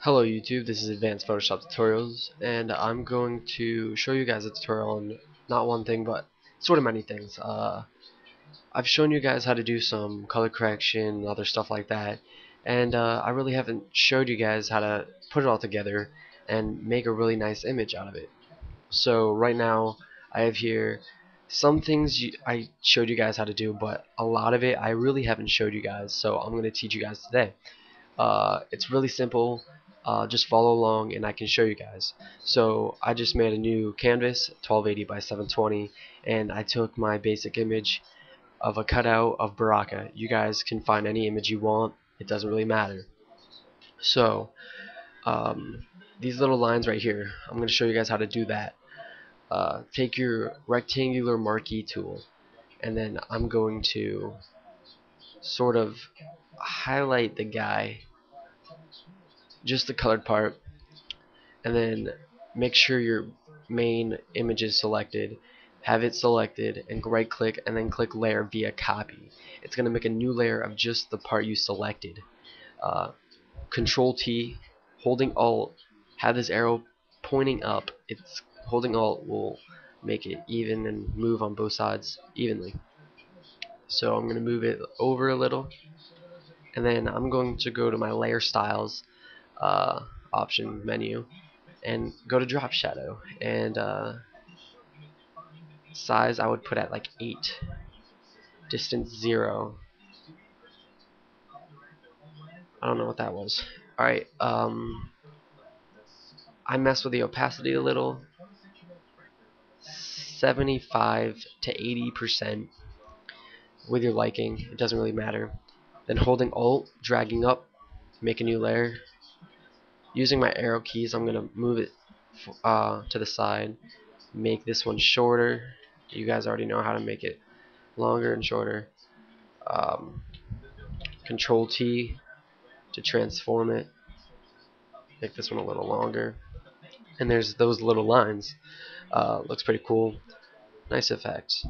Hello YouTube, this is Advanced Photoshop Tutorials, and I'm going to show you guys a tutorial on not one thing, but sort of many things. I've shown you guys how to do some color correction and other stuff like that, and I really haven't showed you guys how to put it all together and make a really nice image out of it. So right now, I have here some things I showed you guys how to do, but a lot of it I really haven't showed you guys, so I'm going to teach you guys today. It's really simple. Just follow along and I can show you guys. So I just made a new canvas, 1280 by 720, and I took my basic image of a cutout of Baraka. You guys can find any image you want. It doesn't really matter. So these little lines right here, I'm going to show you guys how to do that. Take your rectangular marquee tool, and then I'm going to sort of highlight the guy, just the colored part, and then make sure your main image is selected, have it selected, and right click and then click layer via copy. It's going to make a new layer of just the part you selected. Control T, holding Alt, have this arrow pointing up. It's holding Alt will make it even and move on both sides evenly. So I'm going to move it over a little, and then I'm going to go to my layer styles option menu and go to drop shadow, and size I would put at like 8, distance 0. I don't know what that was. Alright, I messed with the opacity a little, 75 to 80% with your liking, it doesn't really matter. Then holding Alt, dragging up, make a new layer. Using my arrow keys, I'm going to move it to the side, make this one shorter. You guys already know how to make it longer and shorter. Control T to transform it, make this one a little longer, and there's those little lines. Looks pretty cool, nice effect.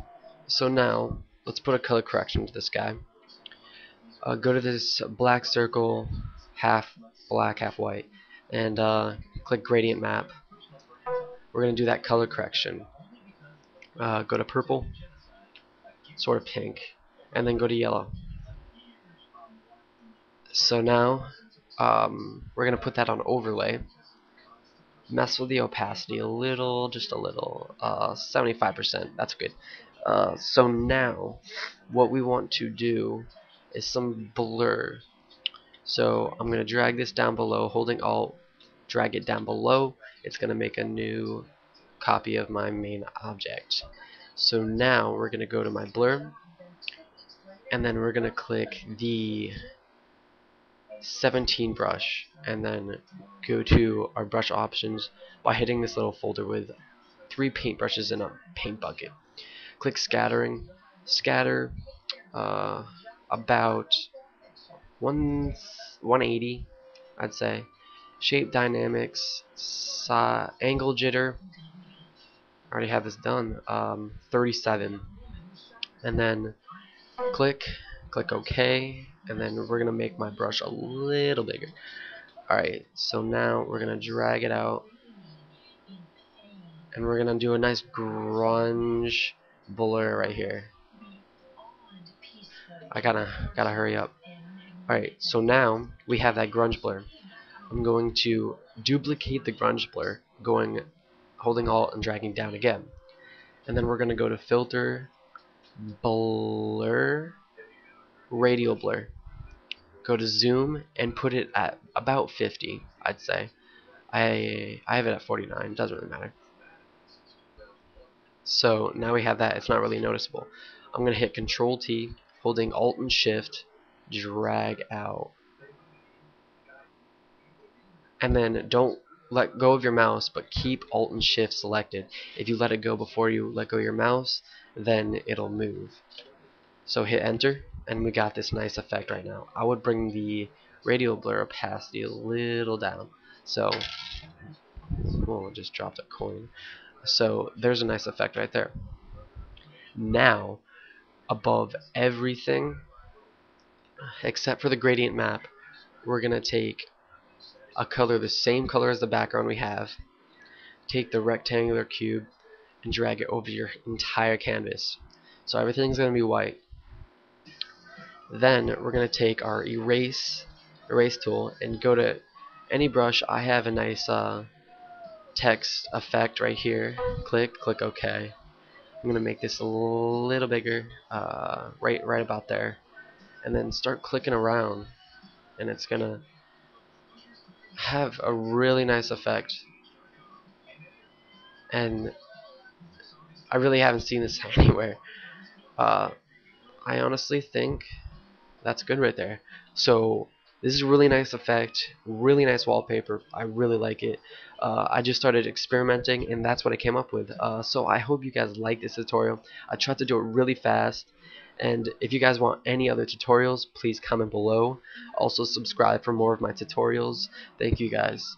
So now let's put a color correction to this guy. Go to this black circle, half black half white, and click gradient map. We're going to do that color correction. Go to purple, sort of pink, and then go to yellow. So now we're going to put that on overlay. Mess with the opacity a little, just a little, 75%, that's good. So now what we want to do is some blur. So I'm going to drag this down below, holding Alt, drag it down below. It's going to make a new copy of my main object. So now we're going to go to my blur, and then we're going to click the 17 brush, and then go to our brush options by hitting this little folder with 3 paintbrushes in a paint bucket. Click scattering, scatter about 180, I'd say. Shape dynamics, angle jitter, I already have this done, 37, and then click OK, and then we're gonna make my brush a little bigger. Alright, so now we're gonna drag it out, and we're gonna do a nice grunge blur right here. I gotta hurry up. Alright, so now we have that grunge blur. I'm going to duplicate the grunge blur, holding Alt and dragging down again. And then we're gonna go to filter, blur, radial blur. Go to zoom and put it at about 50, I'd say. I have it at 49, doesn't really matter. So now we have that, it's not really noticeable. I'm going to hit Control T, holding Alt and Shift, drag out. And then don't let go of your mouse, but keep Alt and Shift selected. If you let it go before you let go of your mouse, then it'll move. So hit enter, and we got this nice effect right now. I would bring the radial blur opacity a little down. So, well, it just dropped a coin. So there's a nice effect right there. Now, above everything, except for the gradient map, we're going to take a color the same color as the background we have, take the rectangular cube and drag it over your entire canvas. So everything's going to be white. Then we're going to take our erase tool and go to any brush. I have a nice text effect right here. Click OK. I'm going to make this a little bigger, right about there, and then start clicking around, and it's going to have a really nice effect. And I really haven't seen this anywhere. Uh, I honestly think that's good right there. So this is a really nice effect, really nice wallpaper. I really like it. I just started experimenting, and that's what I came up with. So I hope you guys like this tutorial. I tried to do it really fast, and if you guys want any other tutorials, please comment below. Also subscribe for more of my tutorials. Thank you guys.